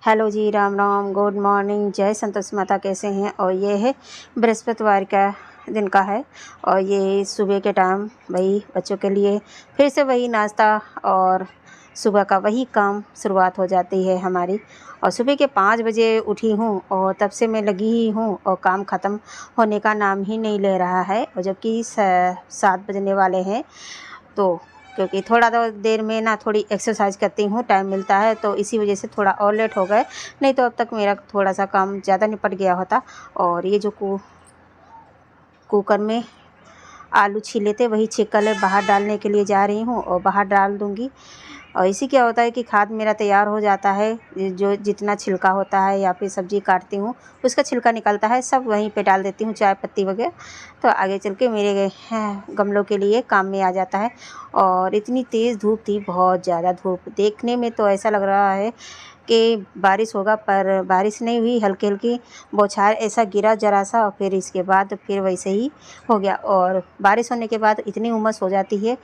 Hello जी, Ram Ram, good morning, जय संतोषी माता। कैसे हैं? और ये है बृहस्पतिवार का दिन का है और ये सुबह के टाइम वही बच्चों के लिए फिर से वही नाश्ता और सुबह का वही काम शुरुआत हो जाती है हमारी। और सुबह के 5 बजे उठी हूँ और तब से मैं लगी ही हूँ और काम ख़त्म होने का नाम ही नहीं ले रहा है। और जबकि 7 बजने वाले हैं, तो क्योंकि थोड़ा देर में ना थोड़ी एक्सरसाइज करती हूँ, टाइम मिलता है, तो इसी वजह से थोड़ा और लेट हो गए। नहीं तो अब तक मेरा थोड़ा सा काम ज़्यादा निपट गया होता। और ये जो कुकर में आलू छीले थे वही छिकल बाहर डालने के लिए जा रही हूँ और बाहर डाल दूँगी। और इसी क्या होता है कि खाद मेरा तैयार हो जाता है। जो जितना छिलका होता है या फिर सब्ज़ी काटती हूँ उसका छिलका निकलता है, सब वहीं पे डाल देती हूँ, चाय पत्ती वगैरह। तो आगे चल के मेरे गमलों के लिए काम में आ जाता है। और इतनी तेज़ धूप थी, बहुत ज़्यादा धूप, देखने में तो ऐसा लग रहा है कि बारिश होगा, पर बारिश नहीं हुई। हल्की हल्की बौछार ऐसा गिरा ज़रा सा और फिर इसके बाद फिर वैसे ही हो गया। और बारिश होने के बाद इतनी उमस हो जाती है,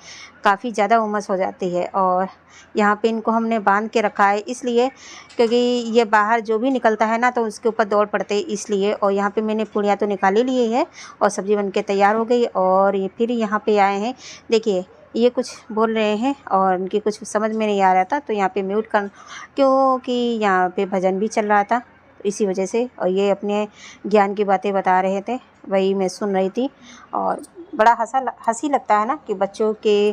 काफ़ी ज़्यादा उमस हो जाती है। और यहाँ पे इनको हमने बांध के रखा है इसलिए, क्योंकि ये बाहर जो भी निकलता है ना तो उसके ऊपर दौड़ पड़ते हैं इसलिए। और यहाँ पे मैंने पूड़ियाँ तो निकाल ही लिए है और सब्ज़ी बन के तैयार हो गई। और ये फिर यहाँ पे आए हैं, देखिए ये कुछ बोल रहे हैं और उनकी कुछ समझ में नहीं आ रहा था, तो यहाँ पे म्यूट कर, क्योंकि यहाँ पे भजन भी चल रहा था, तो इसी वजह से। और ये अपने ज्ञान की बातें बता रहे थे, वही मैं सुन रही थी। और बड़ा हंसी लगता है ना कि बच्चों के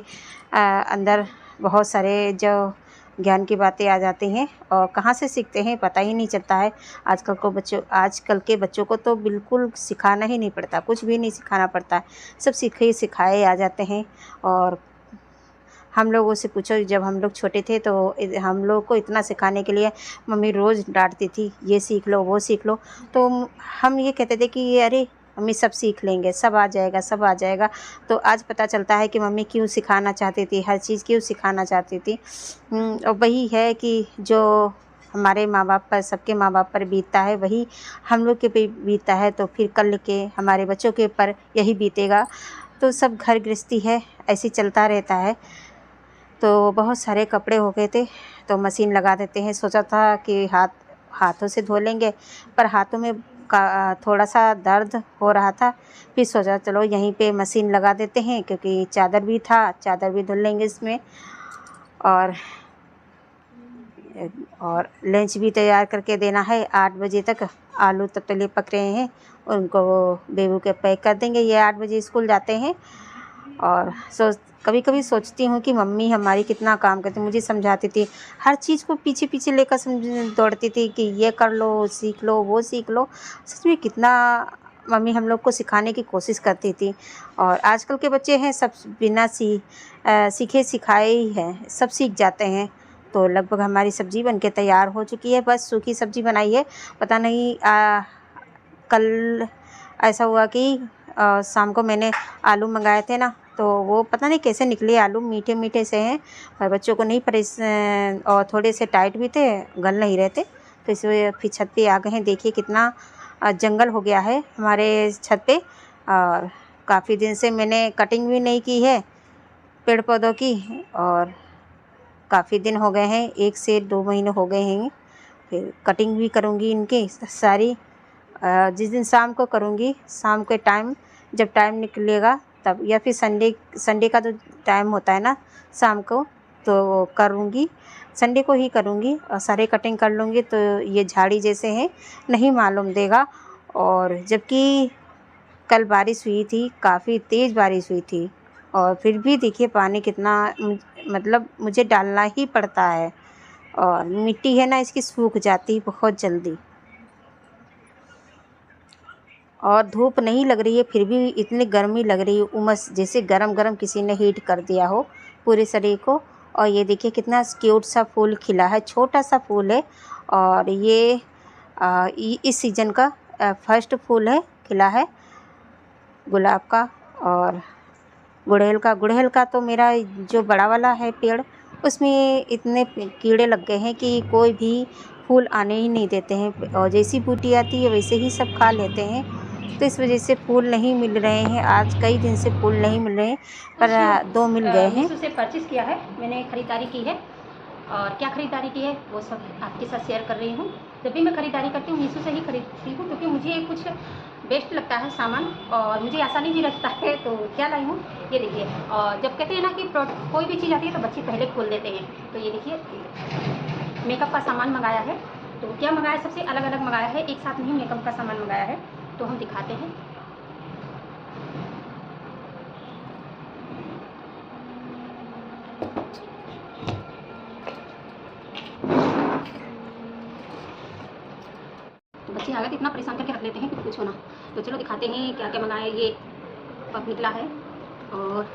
अंदर बहुत सारे जो ज्ञान की बातें आ जाती हैं और कहाँ से सीखते हैं पता ही नहीं चलता है। आजकल के बच्चों को तो बिल्कुल सिखाना ही नहीं पड़ता, कुछ भी नहीं सिखाना पड़ता है, सब सीखे सिखाए आ जाते हैं। और हम लोगों से पूछो, जब हम लोग छोटे थे तो हम लोग को इतना सिखाने के लिए मम्मी रोज़ डांटती थी, ये सीख लो वो सीख लो। तो हम ये कहते थे कि अरे मम्मी सब सीख लेंगे, सब आ जाएगा, सब आ जाएगा। तो आज पता चलता है कि मम्मी क्यों सिखाना चाहती थी, हर चीज़ क्यों सिखाना चाहती थी। और वही है कि जो हमारे माँ बाप पर, सबके माँ बाप पर बीतता है वही हम लोग के पे बीतता है, तो फिर कल के हमारे बच्चों के ऊपर यही बीतेगा। तो सब घर गृहस्थी है, ऐसे चलता रहता है। तो बहुत सारे कपड़े हो गए थे तो मशीन लगा देते हैं। सोचा था कि हाथों से धो लेंगे, पर हाथों में थोड़ा सा दर्द हो रहा था। फिर सोचा चलो यहीं पे मशीन लगा देते हैं, क्योंकि चादर भी था, चादर भी धुल लेंगे इसमें। और लंच भी तैयार करके देना है 8 बजे तक। आलू तब तक पक रहे हैं, उनको बेबू के पैक कर देंगे, ये 8 बजे स्कूल जाते हैं। और कभी कभी सोचती हूँ कि मम्मी हमारी कितना काम करती, मुझे समझाती थी, हर चीज़ को पीछे पीछे लेकर दौड़ती थी कि ये कर लो, सीख लो, वो सीख लो। सच में कितना मम्मी हम लोग को सिखाने की कोशिश करती थी। और आजकल के बच्चे हैं सब बिना सीखे सिखाए ही हैं, सब सीख जाते हैं। तो लगभग हमारी सब्ज़ी बन के तैयार हो चुकी है, बस सूखी सब्ज़ी बनाई है। पता नहीं कल ऐसा हुआ कि शाम को मैंने आलू मंगाए थे ना, तो वो पता नहीं कैसे निकले, आलू मीठे मीठे से हैं पर बच्चों को नहीं और थोड़े से टाइट भी थे, गल नहीं रहे थे। तो इसलिए फिर छत पे आ गए हैं। देखिए कितना जंगल हो गया है हमारे छत पे। और काफ़ी दिन से मैंने कटिंग भी नहीं की है पेड़ पौधों की, और काफ़ी दिन हो गए हैं, 1 से 2 महीने हो गए हैं। फिर कटिंग भी करूँगी इनकी सारी, जिस दिन शाम को करूँगी, शाम के टाइम जब टाइम निकलेगा तब, या फिर संडे का जो टाइम होता है ना शाम को, तो करूँगी, संडे को ही करूँगी और सारे कटिंग कर लूँगी। तो ये झाड़ी जैसे हैं नहीं मालूम देगा। और जबकि कल बारिश हुई थी, काफ़ी तेज़ बारिश हुई थी, और फिर भी देखिए पानी कितना, मतलब मुझे डालना ही पड़ता है। और मिट्टी है ना इसकी सूख जाती बहुत जल्दी। और धूप नहीं लग रही है फिर भी इतनी गर्मी लग रही है, उमस, जैसे गरम गरम किसी ने हीट कर दिया हो पूरे शरीर को। और ये देखिए कितना क्यूट सा फूल खिला है, छोटा सा फूल है। और ये इस सीज़न का फर्स्ट फूल है, खिला है गुलाब का। और गुड़हल का तो मेरा जो बड़ा वाला है पेड़, उसमें इतने कीड़े लग गए हैं कि कोई भी फूल आने ही नहीं देते हैं। और जैसी बूटी आती है वैसे ही सब खा लेते हैं। तो इस वजह से फूल नहीं मिल रहे हैं, आज कई दिन से फूल नहीं मिल रहे हैं, पर 2 मिल गए हैं। मीशो से परचेज़ किया है मैंने, ख़रीदारी की है। और क्या ख़रीदारी की है वो सब आपके साथ शेयर कर रही हूँ। जब भी मैं ख़रीदारी करती हूँ मीशो से ही खरीदती हूँ, क्योंकि मुझे कुछ बेस्ट लगता है सामान और मुझे आसानी भी लगता है। तो क्या लाई हूँ ये देखिए। और जब कहते हैं ना कि कोई भी चीज़ आती है तो बच्चे पहले खोल देते हैं, तो ये देखिए मेकअप का सामान मंगाया है। तो क्या मंगाया, सबसे अलग अलग मंगाया है, एक साथ नहीं मेकअप का सामान मंगाया है। तो हम दिखाते हैं। तो बच्चे आ गए तो इतना परेशान करके रख लेते हैं कि पूछो ना। तो चलो दिखाते हैं क्या क्या मंगाया। ये पफ निकला है और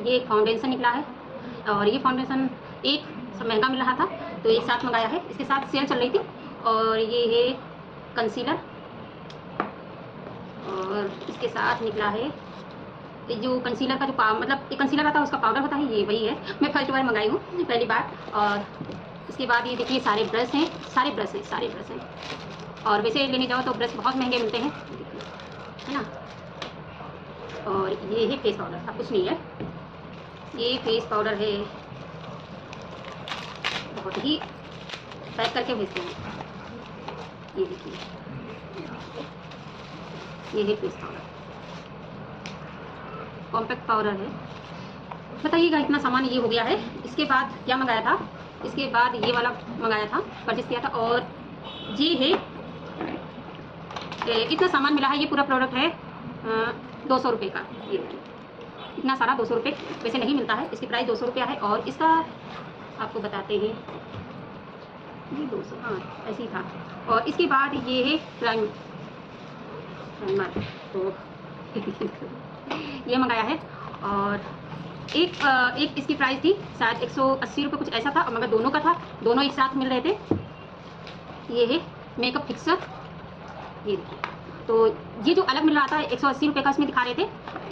ये फाउंडेशन निकला है। और ये फाउंडेशन एक महंगा मिल रहा था तो एक साथ मंगाया है, इसके साथ सेल चल रही थी। और ये है कंसीलर और इसके साथ निकला है जो कंसीलर का जो मतलब एक कंसीलर आता है उसका पाउडर होता है, ये वही है। मैं फर्स्ट बार मंगाई हूँ, पहली बार। और इसके बाद ये देखिए सारे ब्रश हैं, सारे ब्रश हैं। और वैसे लेने जाओ तो ब्रश बहुत महंगे मिलते हैं, है ना। और ये है फेस पाउडर, अब कुछ नहीं है। ये फेस पाउडर है, बहुत ही पैक करके भेजते हैं। ये देखिए ये है फेस पाउडर, कॉम्पैक्ट पाउडर है। बताइएगा इतना सामान ये हो गया है। इसके बाद क्या मंगाया था, इसके बाद ये वाला मंगाया था, परचेस किया था। और ये है इतना सामान मिला है। ये पूरा प्रोडक्ट है 200 रुपये का। ये इतना सारा 200 रुपये वैसे नहीं मिलता है, इसकी प्राइस 200 रुपया है। और इसका आपको बताते हैं, ये 200, हाँ ऐसे ही था। और इसके बाद ये है प्राइमर। तो ये मंगाया है। और एक इसकी प्राइस थी शायद 180 रुपये कुछ ऐसा था, मगर दोनों का था, दोनों एक साथ मिल रहे थे। ये है मेकअप फिक्सर, ये देखिए। तो ये जो अलग मिल रहा था 180 रुपये का इसमें दिखा रहे थे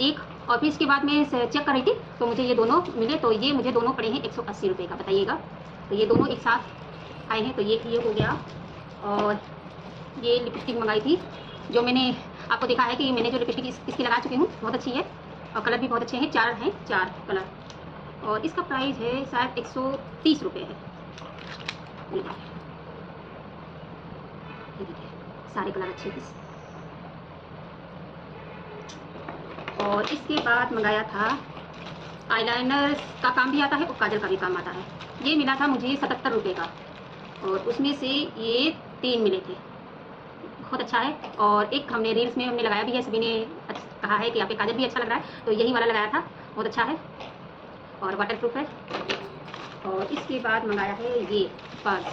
एक, और फिर इसके बाद मैं चेक कर रही थी तो मुझे ये दोनों मिले। तो ये मुझे दोनों पड़े हैं 180 रुपये का, बताइएगा। तो ये दोनों एक साथ आए हैं। तो ये हो गया। और ये लिपस्टिक मंगाई थी, जो मैंने आपको देखा है कि मैंने जो लिपस्टिक इसकी लगा चुकी हूँ, बहुत अच्छी है और कलर भी बहुत अच्छे हैं। 4 हैं, 4 कलर। और इसका प्राइस है शायद 130 रुपये है। ये देखिए सारे कलर अच्छे हैं। और इसके बाद मंगाया था आईलाइनर का काम भी आता है और काजल का भी काम आता है। ये मिला था मुझे 77 रुपये का, और उसमें से ये 3 मिले थे। बहुत अच्छा है। और एक हमने रील्स में हमने लगाया भी है, सभी ने कहा है कि आपके काजल भी अच्छा लग रहा है, तो यही वाला लगाया था, बहुत अच्छा है और वाटर प्रूफ है। और इसके बाद मंगाया है ये पर्स,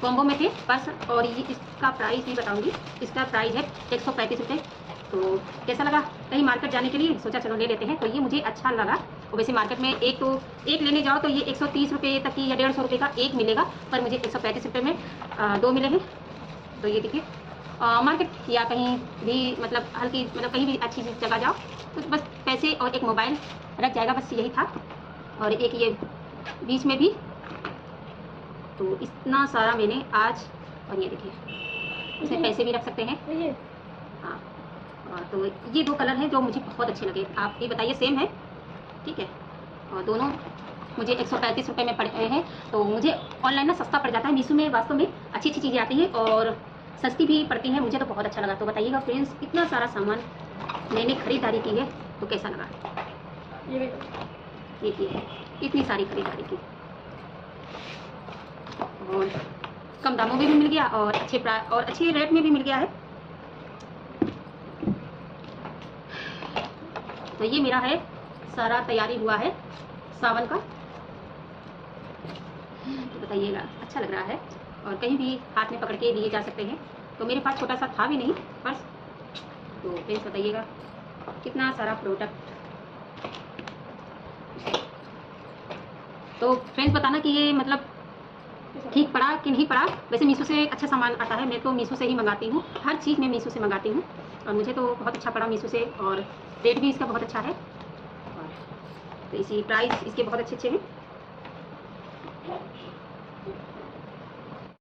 कॉम्बो में थे पर्स। और ये इसका प्राइस नहीं बताऊंगी, इसका प्राइस है 135 रुपये। तो कैसा लगा, कहीं मार्केट जाने के लिए सोचा चलो ले लेते हैं, तो ये मुझे अच्छा लगा। और वैसे मार्केट में एक लेने जाओ तो ये 130 रुपये तक की या 150 रुपये का एक मिलेगा, पर मुझे 135 रुपये में 2 मिले हैं। तो ये देखिए मार्केट या कहीं भी मतलब हल्की मतलब कहीं भी अच्छी जगह जाओ तो बस पैसे और एक मोबाइल रख जाएगा, बस यही था। और एक ये बीच में भी, तो इतना सारा मैंने आज। और ये देखिए इसमें पैसे भी रख सकते हैं, हाँ। और तो ये 2 कलर हैं जो मुझे बहुत अच्छे लगे। आप ये बताइए, सेम है, ठीक है। और दोनों मुझे 135 रुपये में पड़े हैं। तो मुझे ऑनलाइन ना सस्ता पड़ जाता है, मीशो में वास्तव में अच्छी चीज़ें आती हैं और सस्ती भी पड़ती हैं। मुझे तो बहुत अच्छा लगा। तो बताइएगा फ्रेंड्स, इतना सारा सामान मैंने खरीदारी की है तो कैसा लगा। ये देखिए इतनी सारी खरीदारी की और कम दामों में भी मिल गया और अच्छे रेट में भी मिल गया है। तो ये मेरा है सारा तैयारी हुआ है सावन का। तो बताइएगा अच्छा लग रहा है और कहीं भी हाथ में पकड़ के लिए जा सकते हैं। तो मेरे पास छोटा सा था भी नहीं पर्स। तो फ्रेंड्स बताइएगा कितना सारा प्रोडक्ट। तो फ्रेंड्स बताना कि ये मतलब ठीक पड़ा कि नहीं पड़ा। वैसे मीशो से अच्छा सामान आता है, मैं तो मीशो से ही मंगाती हूँ, हर चीज़ मैं मीशो से मंगाती हूँ और मुझे तो बहुत अच्छा पड़ा मीशो से। और रेट भी इसका बहुत अच्छा है, तो इसी प्राइस इसके बहुत अच्छे हैं।